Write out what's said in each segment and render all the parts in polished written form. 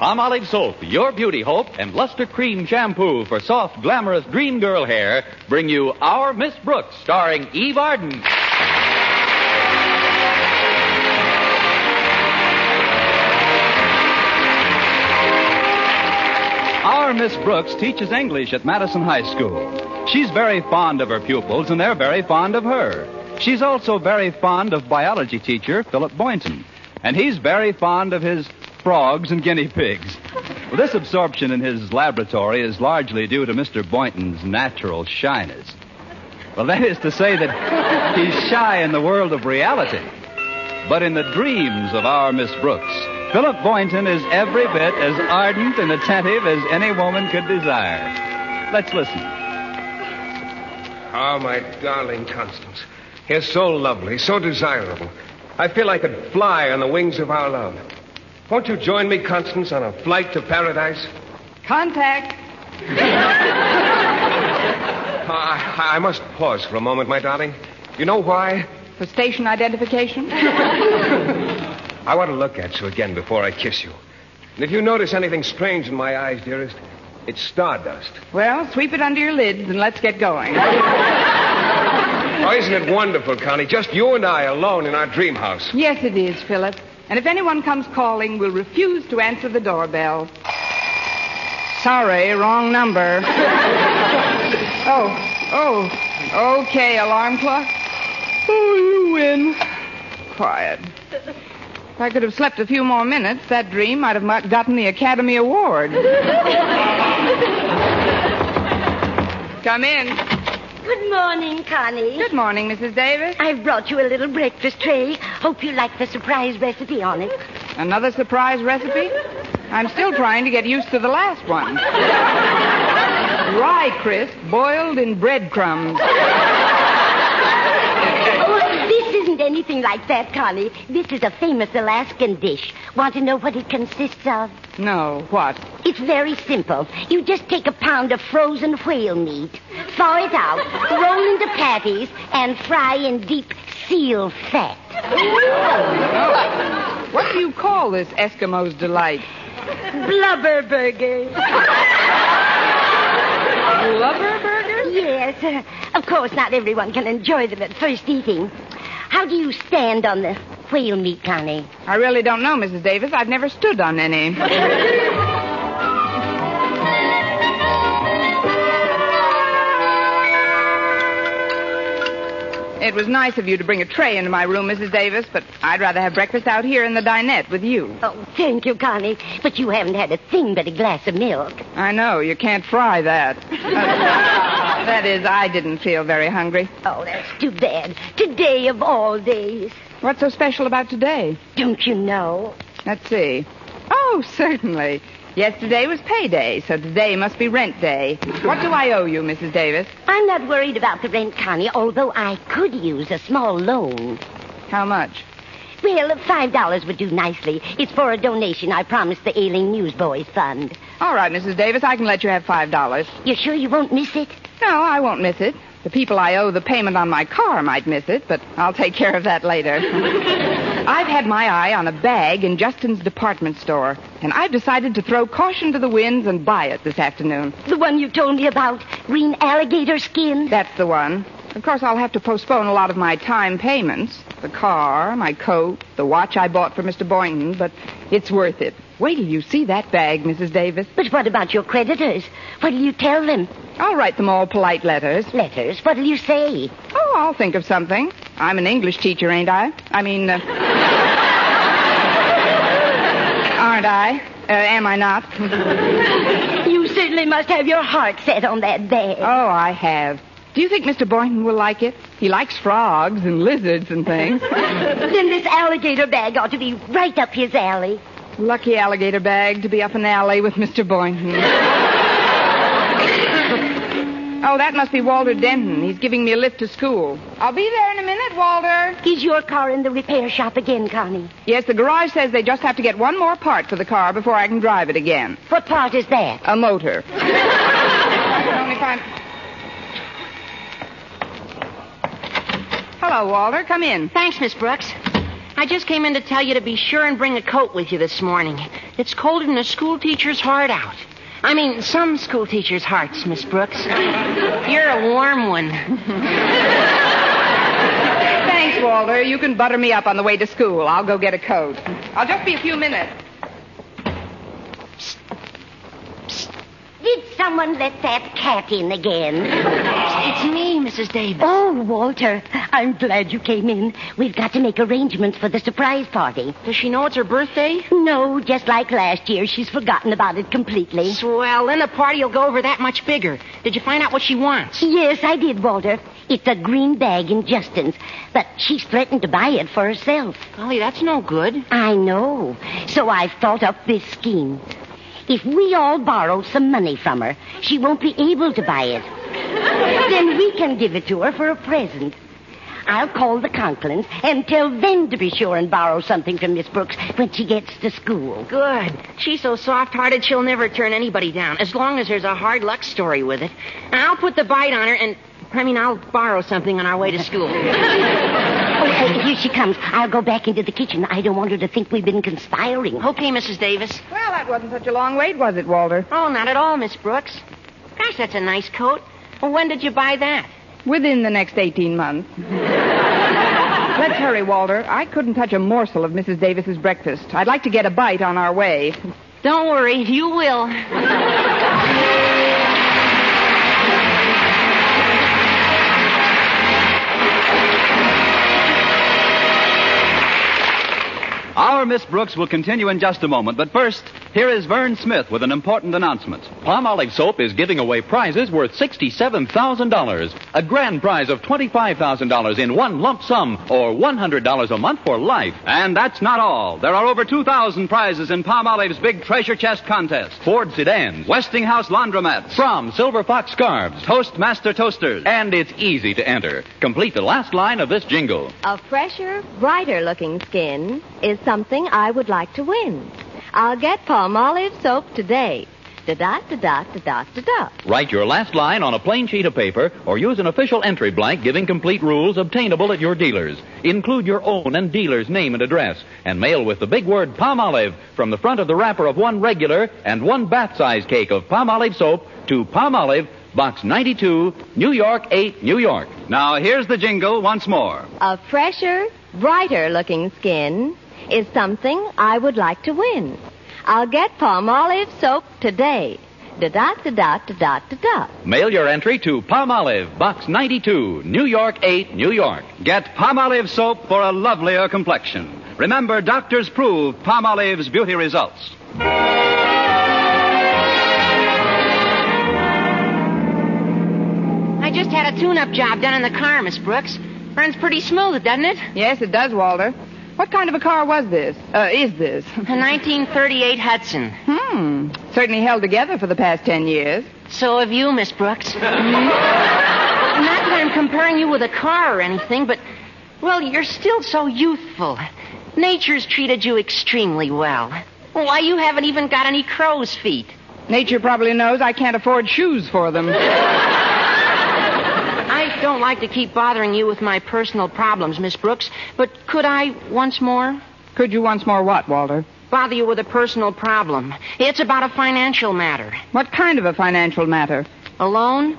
Palmolive Soap, Your Beauty Hope, and Luster Cream Shampoo for soft, glamorous dream girl hair bring you Our Miss Brooks, starring Eve Arden. Our Miss Brooks teaches English at Madison High School. She's very fond of her pupils, and they're very fond of her. She's also very fond of biology teacher Philip Boynton, and he's very fond of his frogs and guinea pigs. Well, this absorption in his laboratory is largely due to Mr. Boynton's natural shyness. Well, that is to say that he's shy in the world of reality. But in the dreams of our Miss Brooks, Philip Boynton is every bit as ardent and attentive as any woman could desire. Let's listen. Oh, my darling Constance. You're so lovely, so desirable. I feel I could fly on the wings of our love. Won't you join me, Constance, on a flight to paradise? Contact. I must pause for a moment, my darling. You know why? For station identification? I want to look at you again before I kiss you. And if you notice anything strange in my eyes, dearest, it's stardust. Well, sweep it under your lids and let's get going. Oh, isn't it wonderful, Connie? Just you and I alone in our dream house. Yes, it is, Philip. And if anyone comes calling, we'll refuse to answer the doorbell. Sorry, wrong number. Oh, okay, alarm clock. Oh, you win. Quiet. If I could have slept a few more minutes, that dream might have gotten the Academy Award. Come in. Good morning, Connie. Good morning, Mrs. Davis. I've brought you a little breakfast tray. Hope you like the surprise recipe on it. Another surprise recipe? I'm still trying to get used to the last one. Rye crisp boiled in breadcrumbs. Oh, this isn't anything like that, Connie. This is a famous Alaskan dish. Want to know what it consists of? No, what? It's very simple. You just take a pound of frozen whale meat, thaw it out, roll into patties, and fry in deep seal fat. Oh. What do you call this Eskimo's delight? Blubber burger. Blubber burger? Yes. Of course, not everyone can enjoy them at first eating. How do you stand on the whale meat, Connie? I really don't know, Mrs. Davis. I've never stood on any. It was nice of you to bring a tray into my room, Mrs. Davis, but I'd rather have breakfast out here in the dinette with you. Oh, thank you, Connie. But you haven't had a thing but a glass of milk. I know. You can't fry that. That is, I didn't feel very hungry. Oh, that's too bad. Today of all days. What's so special about today? Don't you know? Let's see. Oh, certainly. Yesterday was payday, so today must be rent day. What do I owe you, Mrs. Davis? I'm not worried about the rent, Connie, although I could use a small loan. How much? Well, $5 would do nicely. It's for a donation I promised the Ailing Newsboys Fund. All right, Mrs. Davis, I can let you have $5. You sure you won't miss it? No, I won't miss it. The people I owe the payment on my car might miss it, but I'll take care of that later. I've had my eye on a bag in Justin's department store, and I've decided to throw caution to the winds and buy it this afternoon. The one you told me about? Green alligator skin? That's the one. Of course, I'll have to postpone a lot of my time payments. The car, my coat, the watch I bought for Mr. Boynton, but it's worth it. Wait till you see that bag, Mrs. Davis. But what about your creditors? What'll you tell them? I'll write them all polite letters. Letters? What'll you say? Oh, I'll think of something. I'm an English teacher, ain't I? I mean, aren't I? Am I not? You certainly must have your heart set on that bag. Oh, I have. Do you think Mr. Boynton will like it? He likes frogs and lizards and things. Then this alligator bag ought to be right up his alley. Lucky alligator bag to be up an alley with Mr. Boynton. Oh, that must be Walter Denton. He's giving me a lift to school. I'll be there in a minute, Walter. Is your car in the repair shop again, Connie? Yes, the garage says they just have to get one more part for the car before I can drive it again. What part is that? A motor. Only if I'm... Hello, Walter. Come in. Thanks, Miss Brooks. I just came in to tell you to be sure and bring a coat with you this morning. It's colder than a school teacher's heart out. I mean, some school teachers' hearts, Miss Brooks. You're a warm one. Thanks, Walter. You can butter me up on the way to school. I'll go get a coat. I'll just be a few minutes. Did someone let that cat in again? It's me, Mrs. Davis. Oh, Walter, I'm glad you came in. We've got to make arrangements for the surprise party. Does she know it's her birthday? No, just like last year, she's forgotten about it completely. Swell. Then the party will go over that much bigger. Did you find out what she wants? Yes, I did, Walter. It's a green bag in Justin's, but she's threatened to buy it for herself. Golly, that's no good. I know. So I've thought up this scheme. If we all borrow some money from her, she won't be able to buy it. Then we can give it to her for a present. I'll call the Conklins and tell them to be sure and borrow something from Miss Brooks when she gets to school. Good. She's so soft-hearted she'll never turn anybody down, as long as there's a hard luck story with it. I'll put the bite on her I'll borrow something on our way to school. Here she comes. I'll go back into the kitchen. I don't want her to think we've been conspiring. Okay, Mrs. Davis. Well, that wasn't such a long wait, was it, Walter? Oh, not at all, Miss Brooks. Gosh, that's a nice coat. Well, when did you buy that? Within the next 18 months. Let's hurry, Walter. I couldn't touch a morsel of Mrs. Davis's breakfast. I'd like to get a bite on our way. Don't worry, you will. Our Miss Brooks will continue in just a moment, but first, here is Vern Smith with an important announcement. Palmolive Soap is giving away prizes worth $67,000. A grand prize of $25,000 in one lump sum, or $100 a month for life. And that's not all. There are over 2,000 prizes in Palmolive's big treasure chest contest. Ford sedans, Westinghouse laundromats, From Silver Fox scarves, Toastmaster toasters. and it's easy to enter. Complete the last line of this jingle. A fresher, brighter-looking skin is something I would like to win. I'll get Palmolive soap today. Da-da-da-da-da-da-da-da. Write your last line on a plain sheet of paper or use an official entry blank giving complete rules obtainable at your dealers. Include your own and dealer's name and address and mail with the big word Palmolive from the front of the wrapper of one regular and one bath-size cake of Palmolive soap to Palmolive, Box 92, New York 8, New York. Now, here's the jingle once more. A fresher, brighter-looking skin is something I would like to win. I'll get Palmolive soap today. Da-da-da-da-da-da-da. Mail your entry to Palmolive, Box 92, New York 8, New York. Get Palmolive soap for a lovelier complexion. Remember, doctors prove Palmolive's beauty results. I just had a tune-up job done in the car, Miss Brooks. Runs pretty smooth, doesn't it? Yes, it does, Walter. What kind of a car was this? Is this? A 1938 Hudson. Certainly held together for the past 10 years. So have you, Miss Brooks. Not that I'm comparing you with a car or anything, but, well, you're still so youthful. Nature's treated you extremely well. Why, you haven't even got any crow's feet. Nature probably knows I can't afford shoes for them. I don't like to keep bothering you with my personal problems, Miss Brooks, but could I once more? Could you once more what, Walter? Bother you with a personal problem. It's about a financial matter. What kind of a financial matter? A loan?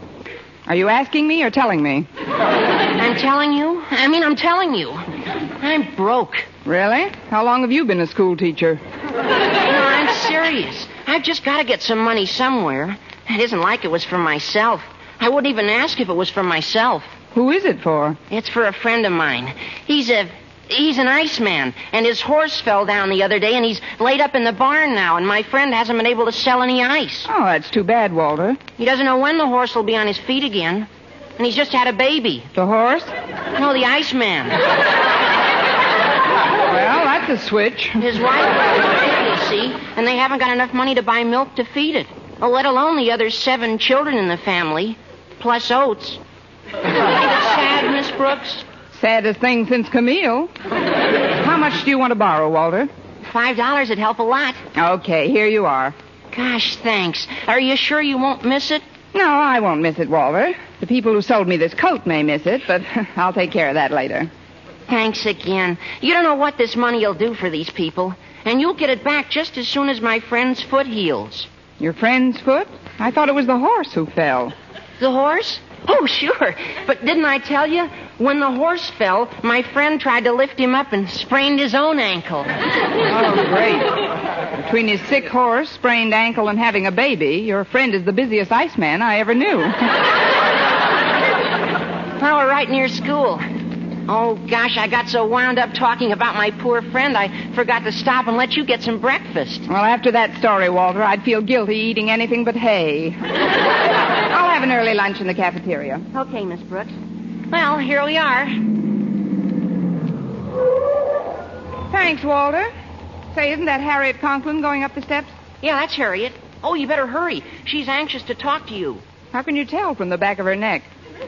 Are you asking me or telling me? I'm telling you. I'm telling you. I'm broke. Really? How long have you been a school teacher? No, I'm serious. I've just got to get some money somewhere. It isn't like it was for myself. I wouldn't even ask if it was for myself. Who is it for? It's for a friend of mine. He's an iceman, and his horse fell down the other day, and he's laid up in the barn now, and my friend hasn't been able to sell any ice. Oh, that's too bad, Walter. He doesn't know when the horse will be on his feet again, and he's just had a baby. The horse? No, the Iceman. Well, that's a switch. His wife you see, and they haven't got enough money to buy milk to feed it. Oh, let alone the other 7 children in the family, plus oats. Sad, Miss Brooks? Saddest thing since Camille. How much do you want to borrow, Walter? $5 would help a lot. Okay, here you are. Gosh, thanks. Are you sure you won't miss it? No, I won't miss it, Walter. The people who sold me this coat may miss it, but I'll take care of that later. thanks again. You don't know what this money will do for these people. And you'll get it back just as soon as my friend's foot heals. Your friend's foot? I thought it was the horse who fell. The horse? Oh, sure. But didn't I tell you? When the horse fell, my friend tried to lift him up and sprained his own ankle. Oh, great. Between his sick horse, sprained ankle, and having a baby, your friend is the busiest iceman I ever knew. Well, we're right near school. Oh, gosh, I got so wound up talking about my poor friend, I forgot to stop and let you get some breakfast. Well, after that story, Walter, I'd feel guilty eating anything but hay. I'll have an early lunch in the cafeteria. Okay, Miss Brooks. Well, here we are. Thanks, Walter. Say, isn't that Harriet Conklin going up the steps? Yeah, that's Harriet. Oh, you better hurry. She's anxious to talk to you. How can you tell from the back of her neck?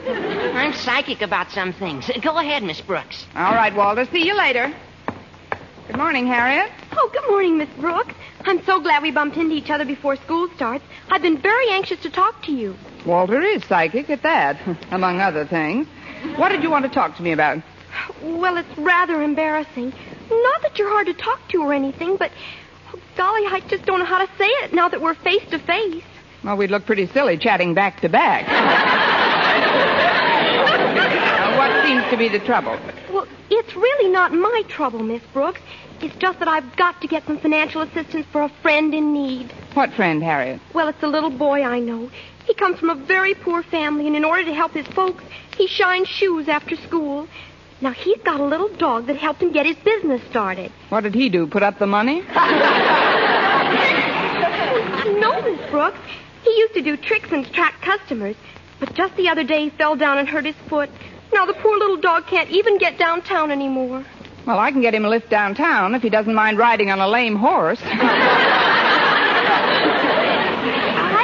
I'm psychic about some things. Go ahead, Miss Brooks. All right, Walter. See you later. Good morning, Harriet. Oh, good morning, Miss Brooks. I'm so glad we bumped into each other before school starts. I've been very anxious to talk to you. Walter is psychic at that, among other things. What did you want to talk to me about? Well, it's rather embarrassing. Not that you're hard to talk to or anything, but, oh, golly, I just don't know how to say it now that we're face to face. Well, we'd look pretty silly chatting back to back. What seems to be the trouble? Well, it's really not my trouble, Miss Brooks. It's just that I've got to get some financial assistance for a friend in need. What friend, Harriet? Well, it's a little boy I know. He comes from a very poor family, and in order to help his folks, he shines shoes after school. Now, he's got a little dog that helped him get his business started. What did he do, put up the money? No, Miss Brooks. He used to do tricks and attract customers, but just the other day he fell down and hurt his foot. Now the poor little dog can't even get downtown anymore. Well, I can get him a lift downtown if he doesn't mind riding on a lame horse. I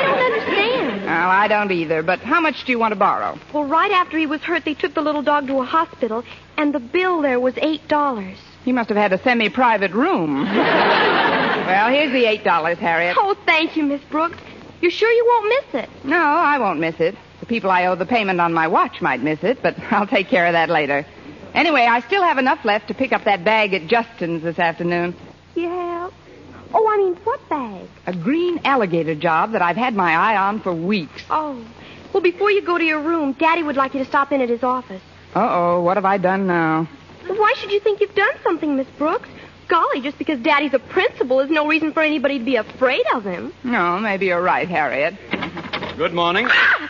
don't understand. Well, I don't either, but how much do you want to borrow? Well, right after he was hurt, they took the little dog to a hospital, and the bill there was $8. He must have had a semi-private room. Well, here's the $8, Harriet. Oh, thank you, Miss Brooks. You're sure you won't miss it? No, I won't miss it. The people I owe the payment on my watch might miss it, but I'll take care of that later. Anyway, I still have enough left to pick up that bag at Justin's this afternoon. Yeah. Oh, I mean, what bag? A green alligator job that I've had my eye on for weeks. Oh. Well, before you go to your room, Daddy would like you to stop in at his office. Uh-oh, what have I done now? Why should you think you've done something, Miss Brooks? Golly, just because Daddy's a principal is no reason for anybody to be afraid of him. No, maybe you're right, Harriet. Good morning. Morning,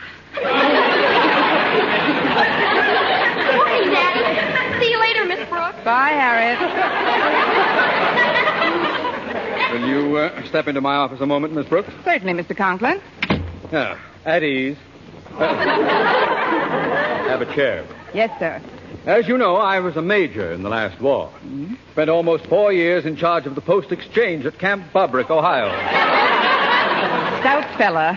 Daddy. See you later, Miss Brooks. Bye, Harriet. Will you step into my office a moment, Miss Brooks? Certainly, Mr. Conklin. Yeah, at ease. Have a chair. Yes, sir. As you know, I was a major in the last war. Mm-hmm. Spent almost 4 years in charge of the post exchange at Camp Bobrick, Ohio. Stout fella.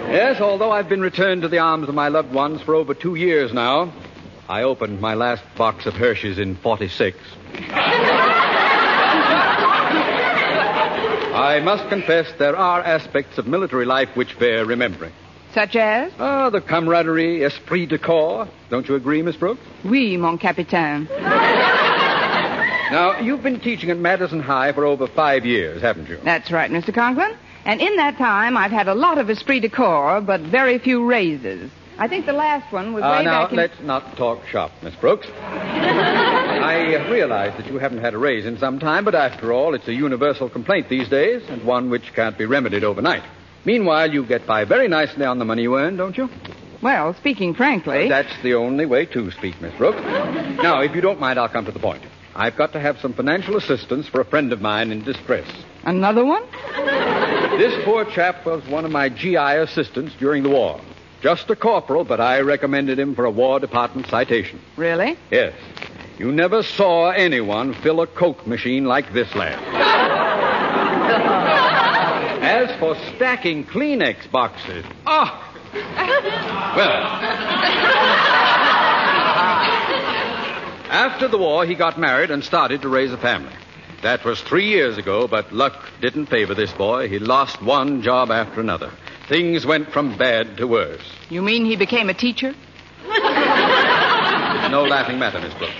Yes, although I've been returned to the arms of my loved ones for over 2 years now, I opened my last box of Hershey's in 46. I must confess there are aspects of military life which bear remembering. Such as? Oh, the camaraderie, esprit de corps. Don't you agree, Miss Brooks? Oui, mon capitaine. Now, you've been teaching at Madison High for over 5 years, haven't you? That's right, Mr. Conklin. And in that time, I've had a lot of esprit de corps, but very few raises. I think the last one was way now, back in... let's not talk shop, Miss Brooks. I realize that you haven't had a raise in some time, but after all, it's a universal complaint these days, and one which can't be remedied overnight. Meanwhile, you get by very nicely on the money you earn, don't you? Well, speaking frankly... That's the only way to speak, Miss Brooks. Now, if you don't mind, I'll come to the point. I've got to have some financial assistance for a friend of mine in distress. Another one? This poor chap was one of my GI assistants during the war. Just a corporal, but I recommended him for a War Department citation. Really? Yes. You never saw anyone fill a Coke machine like this lad. As for stacking Kleenex boxes, well, after the war, he got married and started to raise a family. That was 3 years ago, but luck didn't favor this boy. He lost one job after another. Things went from bad to worse. You mean he became a teacher? No laughing matter, Miss Brooks.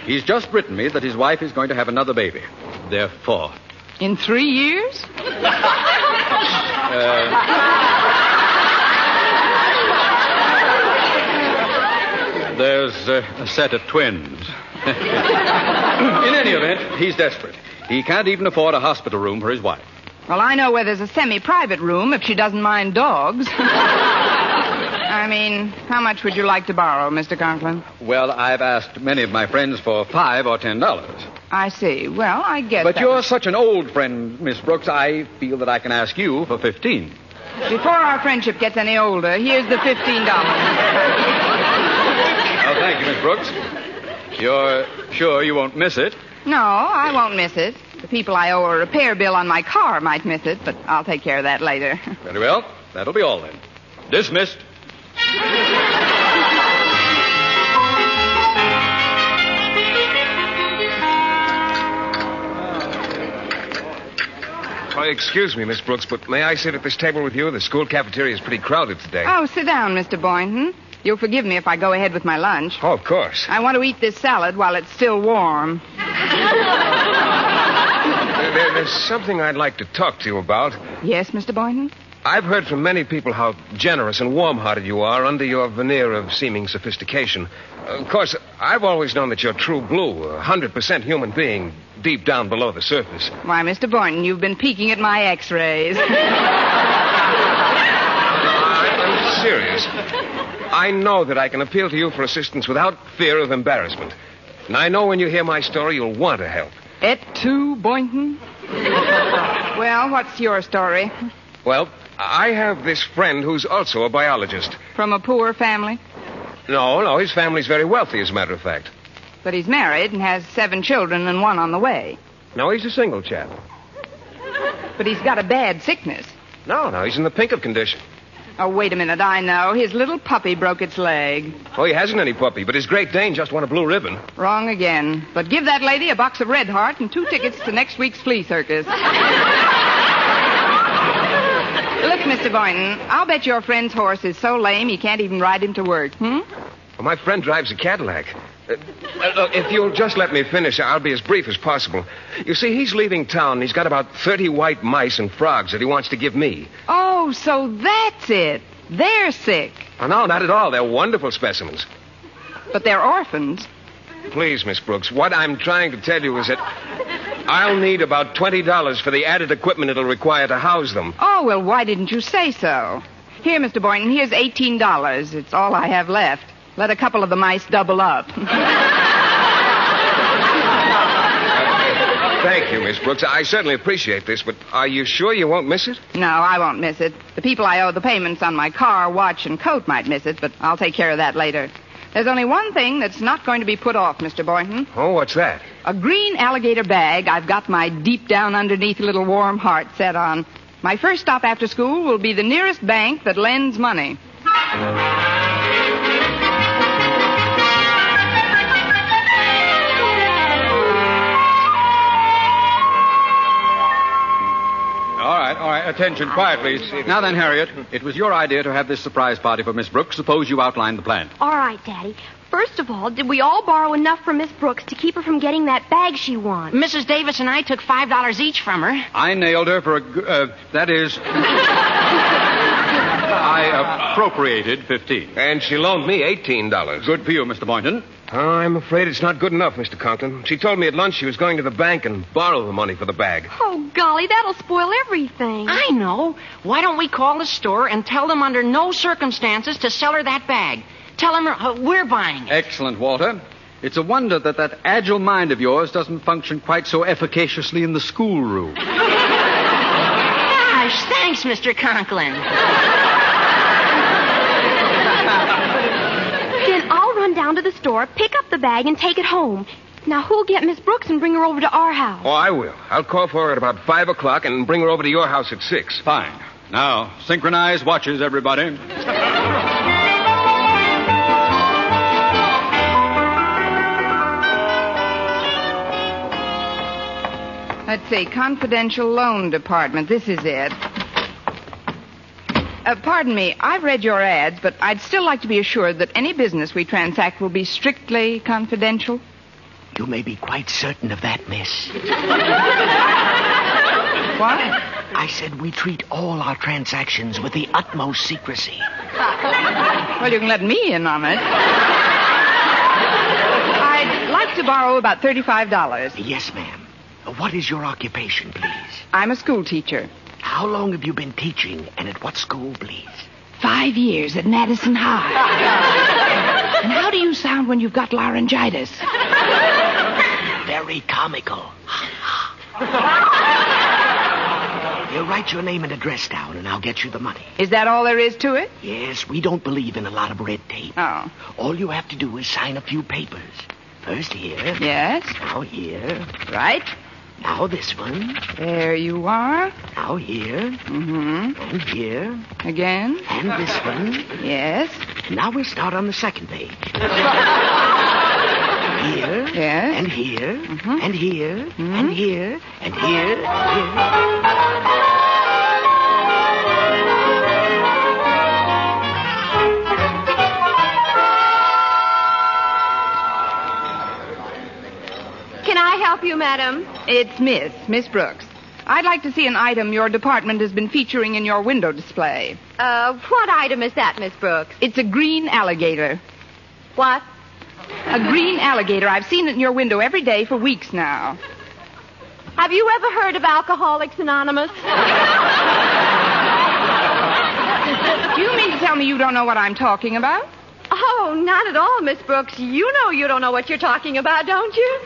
He's just written me that his wife is going to have another baby. Therefore. In 3 years? There's a set of twins. In any event, he's desperate. He can't even afford a hospital room for his wife. Well, I know where there's a semi-private room if she doesn't mind dogs. I mean, how much would you like to borrow, Mr. Conklin? Well, I've asked many of my friends for $5 or $10. I see. Well, I get But that. you're such an old friend, Miss Brooks, I feel that I can ask you for $15. Before our friendship gets any older, here's the $15. Oh, thank you, Miss Brooks. You're sure you won't miss it? No, I won't miss it. The people I owe a repair bill on my car might miss it, but I'll take care of that later. Very well. That'll be all then. Dismissed. Oh, excuse me, Miss Brooks, but may I sit at this table with you? The school cafeteria is pretty crowded today. Oh, sit down, Mr. Boynton. You'll forgive me if I go ahead with my lunch. Oh, of course. I want to eat this salad while it's still warm. There's something I'd like to talk to you about. Yes, Mr. Boynton? I've heard from many people how generous and warm-hearted you are under your veneer of seeming sophistication. Of course, I've always known that you're true blue, a 100% human being, deep down below the surface. Why, Mr. Boynton, you've been peeking at my x-rays. I'm serious. I know that I can appeal to you for assistance without fear of embarrassment. And I know when you hear my story, you'll want to help. Et tu, Boynton? Well, what's your story? Well, I have this friend who's also a biologist. From a poor family? No, his family's very wealthy, as a matter of fact. But he's married and has 7 children and 1 on the way. No, he's a single chap. But he's got a bad sickness. No, he's in the pink of condition. Oh, wait a minute, I know. His little puppy broke its leg. Oh, he hasn't any puppy, but his Great Dane just won a blue ribbon. Wrong again. But give that lady a box of Red Heart and 2 tickets to next week's flea circus. Look, Mr. Boynton, I'll bet your friend's horse is so lame he can't even ride him to work, Well, my friend drives a Cadillac. Look, if you'll just let me finish, I'll be as brief as possible. You see, he's leaving town, and he's got about 30 white mice and frogs that he wants to give me. Oh, so that's it. They're sick. Oh, no, not at all. They're wonderful specimens. But they're orphans. Please, Miss Brooks, what I'm trying to tell you is that I'll need about $20 for the added equipment it'll require to house them. Oh, well, why didn't you say so? Here, Mr. Boynton, here's $18. It's all I have left. Let a couple of the mice double up. Thank you, Miss Brooks. I certainly appreciate this, but are you sure you won't miss it? No, I won't miss it. The people I owe the payments on my car, watch, and coat might miss it, but I'll take care of that later. There's only one thing that's not going to be put off, Mr. Boynton. Oh, what's that? A green alligator bag I've got my deep down underneath little warm heart set on. My first stop after school will be the nearest bank that lends money. All right. Attention. Quiet, please. Now then, Harriet, it was your idea to have this surprise party for Miss Brooks. Suppose you outlined the plan. All right, Daddy. First of all, did we all borrow enough from Miss Brooks to keep her from getting that bag she wants? Mrs. Davis and I took $5 each from her. I nailed her for I appropriated 15. And she loaned me $18. Good for you, Mr. Boynton. I'm afraid it's not good enough, Mr. Conklin. She told me at lunch she was going to the bank and borrow the money for the bag. Oh, golly, that'll spoil everything. I know. Why don't we call the store and tell them under no circumstances to sell her that bag? Tell them we're buying it. Excellent, Walter. It's a wonder that agile mind of yours doesn't function quite so efficaciously in the schoolroom. Gosh, thanks, Mr. Conklin. Then I'll run down to the store, pick up the bag, and take it home. Now, who'll get Miss Brooks and bring her over to our house? Oh, I will. I'll call for her at about 5 o'clock and bring her over to your house at 6. Fine. Now, synchronize watches, everybody. Let's see, confidential loan department. This is it. Pardon me, I've read your ads, but I'd still like to be assured that any business we transact will be strictly confidential. You may be quite certain of that, miss. What? I said we treat all our transactions with the utmost secrecy. Well, you can let me in on it. I'd like to borrow about $35. Yes, ma'am. What is your occupation, please? I'm a school teacher. How long have you been teaching, and at what school, please? 5 years at Madison High. And how do you sound when you've got laryngitis? Very comical. You write your name and address down, and I'll get you the money. Is that all there is to it? Yes, we don't believe in a lot of red tape. Oh. All you have to do is sign a few papers. First here. Yes. Now here. Right. Now this one. There you are. Now here. Mm-hmm. And here. Again. And this one. Yes. Now we'll start on the second page. Here. Yes. And here. Mm-hmm. And here. Mm-hmm. And here. And here. Here. Can I help you, madam? It's Miss Brooks. I'd like to see an item your department has been featuring in your window display. What item is that, Miss Brooks? It's a green alligator. What? A green alligator. I've seen it in your window every day for weeks now. Have you ever heard of Alcoholics Anonymous? Do you mean to tell me you don't know what I'm talking about? Oh, not at all, Miss Brooks. You know you don't know what you're talking about, don't you?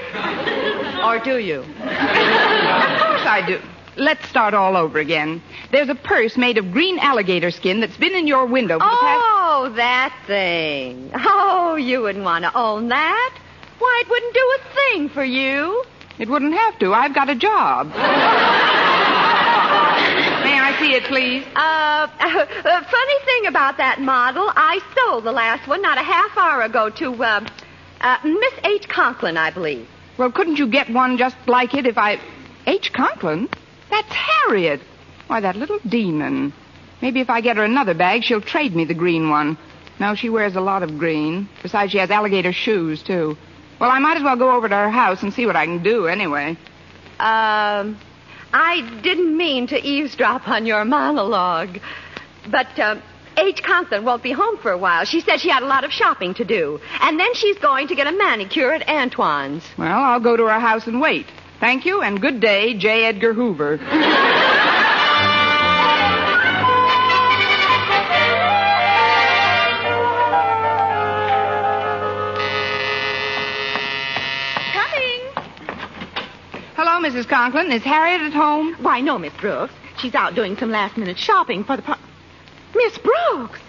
Or do you? Of course I do. Let's start all over again. There's a purse made of green alligator skin that's been in your window for the past... Oh, that thing. Oh, you wouldn't want to own that. Why, it wouldn't do a thing for you. It wouldn't have to. I've got a job. May I see it, please? Funny thing about that model, I sold the last one not a half hour ago to, Miss H. Conklin, I believe. Well, couldn't you get one just like it if I... H. Conklin? That's Harriet. Why, that little demon. Maybe if I get her another bag, she'll trade me the green one. No, she wears a lot of green. Besides, she has alligator shoes, too. Well, I might as well go over to her house and see what I can do, anyway. I didn't mean to eavesdrop on your monologue. But, H. Conklin won't be home for a while. She said she had a lot of shopping to do. And then she's going to get a manicure at Antoine's. Well, I'll go to her house and wait. Thank you, and good day, J. Edgar Hoover. Hello, Mrs. Conklin. Is Harriet at home? Why, no, Miss Brooks. She's out doing some last-minute shopping for the... Miss Brooks,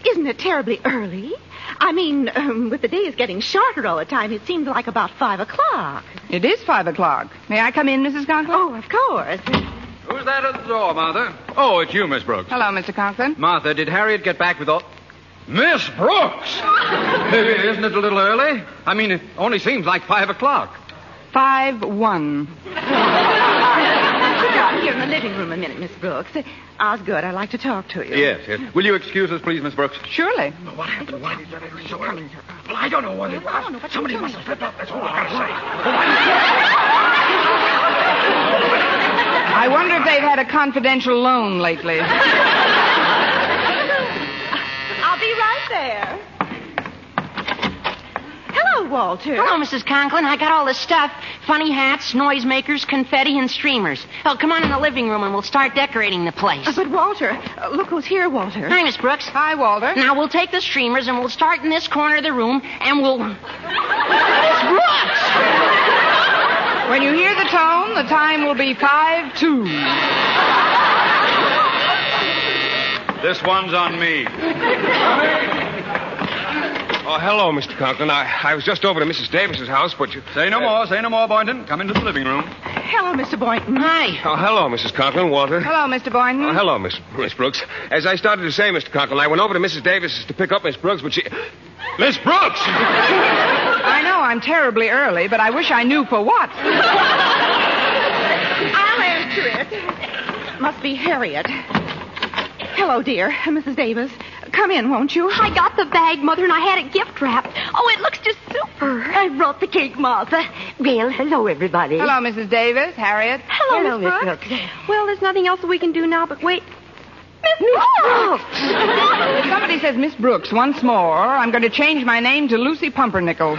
isn't it terribly early? I mean, with the days getting shorter all the time, it seems like about 5 o'clock. It is 5 o'clock. May I come in, Mrs. Conklin? Oh, of course. Who's that at the door, Martha? Oh, it's you, Miss Brooks. Hello, Mr. Conklin. Martha, did Harriet get back with all... Miss Brooks! Isn't it a little early? I mean, it only seems like 5 o'clock. 5-1. Sit down here in the living room a minute, Miss Brooks. Osgood, I'd like to talk to you. Yes. Will you excuse us, please, Miss Brooks? Surely. What happened? Why did you reach so early? Well, I don't know what it was. Somebody must have slipped up. That's all I gotta say. I wonder if they've had a confidential loan lately. I'll be right there. Hello, Walter. Hello, Mrs. Conklin. I got all the stuff. Funny hats, noisemakers, confetti, and streamers. Oh, come on in the living room and we'll start decorating the place. But, Walter, look who's here, Walter. Hi, Miss Brooks. Hi, Walter. Now, we'll take the streamers and we'll start in this corner of the room and we'll... Miss Brooks! When you hear the tone, the time will be 5-2. This one's on me. Oh, hello, Mr. Conklin. I was just over to Mrs. Davis's house, but you... Say no more, Boynton. Come into the living room. Hello, Mr. Boynton. Hi. Oh, hello, Mrs. Conklin. Walter. Hello, Mr. Boynton. Oh, hello, Miss Brooks. As I started to say, Mr. Conklin, I went over to Mrs. Davis's to pick up Miss Brooks, but she... Miss Brooks! I know I'm terribly early, but I wish I knew for what. I'll answer it. Must be Harriet. Hello, dear. Mrs. Davis. Come in, won't you? I got the bag, Mother, and I had it gift wrapped. Oh, it looks just super. I brought the cake, Martha. Well, hello, everybody. Hello, Mrs. Davis, Harriet. Hello, Miss Miss Brooks. Well, there's nothing else that we can do now but wait. Miss If somebody says Miss Brooks once more, I'm going to change my name to Lucy Pumpernickel.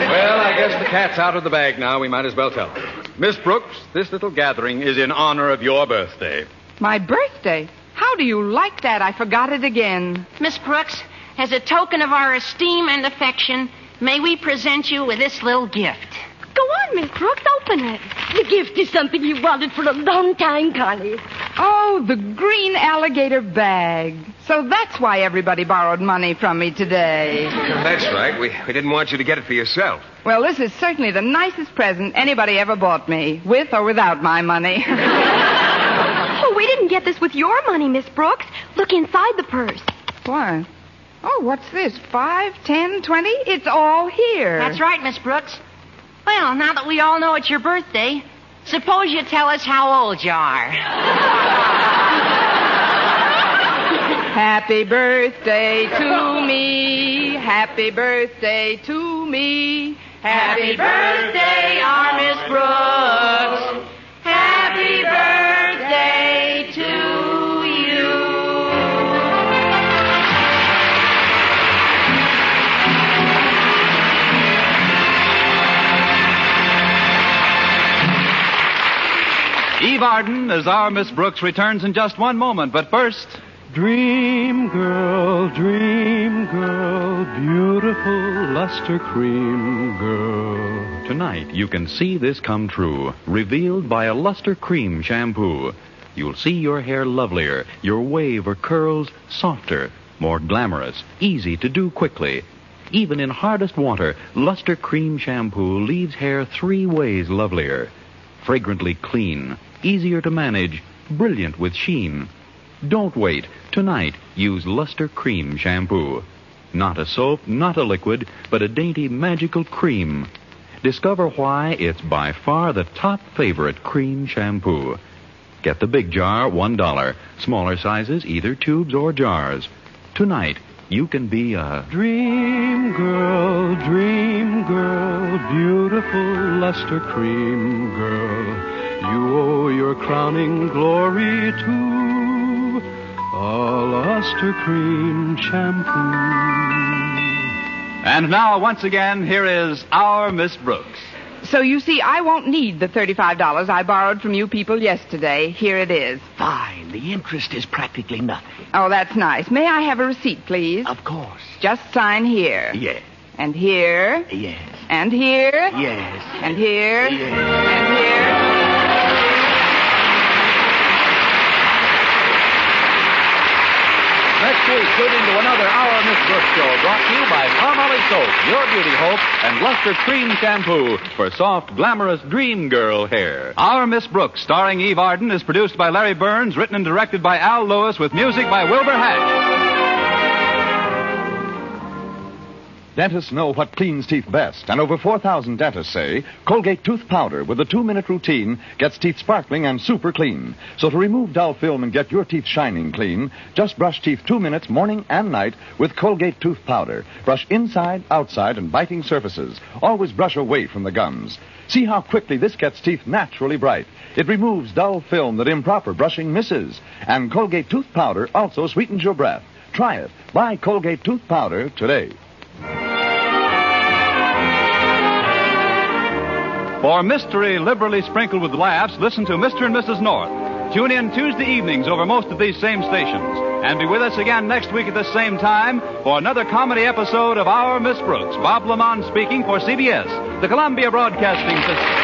Well, I guess the cat's out of the bag now. We might as well tell her. Miss Brooks, this little gathering is in honor of your birthday. My birthday? How do you like that? I forgot it again. Miss Brooks, as a token of our esteem and affection, may we present you with this little gift. Go on, Miss Brooks. Open it. The gift is something you wanted for a long time, Connie. Oh, the green alligator bag. So that's why everybody borrowed money from me today. That's right. We didn't want you to get it for yourself. Well, this is certainly the nicest present anybody ever bought me, with or without my money. Oh, we didn't get this with your money, Miss Brooks. Look inside the purse. Why? Oh, what's this? 5, 10, 20? It's all here. That's right, Miss Brooks. Well, now that we all know it's your birthday, suppose you tell us how old you are. Happy birthday to me. Happy birthday to me. Happy birthday, our Miss Brooks. Happy birthday to you. Eve Arden as our Miss Brooks returns in just one moment, but first... Dream girl, beautiful luster cream girl. Tonight, you can see this come true, revealed by a luster cream shampoo. You'll see your hair lovelier, your wave or curls softer, more glamorous, easy to do quickly. Even in hardest water, luster cream shampoo leaves hair 3 ways lovelier. Fragrantly clean, easier to manage, brilliant with sheen. Don't wait. Tonight, use Luster Cream Shampoo. Not a soap, not a liquid, but a dainty magical cream. Discover why it's by far the top favorite cream shampoo. Get the big jar, $1. Smaller sizes, either tubes or jars. Tonight, you can be a Dream girl, beautiful luster cream girl. You owe your crowning glory to a luster cream shampoo. And now, once again, here is our Miss Brooks. So you see, I won't need the $35 I borrowed from you people yesterday. Here it is. Fine. The interest is practically nothing. Oh, that's nice. May I have a receipt, please? Of course. Just sign here. Yes. And here. Yes. And here. Yes. And here. Yes. And here. Next week, tune into another Our Miss Brooks show brought to you by Palmolive Soap, your beauty hope, and Luster Cream Shampoo for soft, glamorous dream girl hair. Our Miss Brooks, starring Eve Arden, is produced by Larry Burns, written and directed by Al Lewis, with music by Wilbur Hatch. Dentists know what cleans teeth best, and over 4,000 dentists say Colgate tooth powder with a 2-minute routine gets teeth sparkling and super clean. So to remove dull film and get your teeth shining clean, just brush teeth 2 minutes morning and night with Colgate tooth powder. Brush inside, outside, and biting surfaces. Always brush away from the gums. See how quickly this gets teeth naturally bright. It removes dull film that improper brushing misses. And Colgate tooth powder also sweetens your breath. Try it. Buy Colgate tooth powder today. For mystery liberally sprinkled with laughs, listen to Mr. and Mrs. North. Tune in Tuesday evenings over most of these same stations. And be with us again next week at this same time for another comedy episode of Our Miss Brooks. Bob Lamont speaking for CBS, the Columbia Broadcasting System.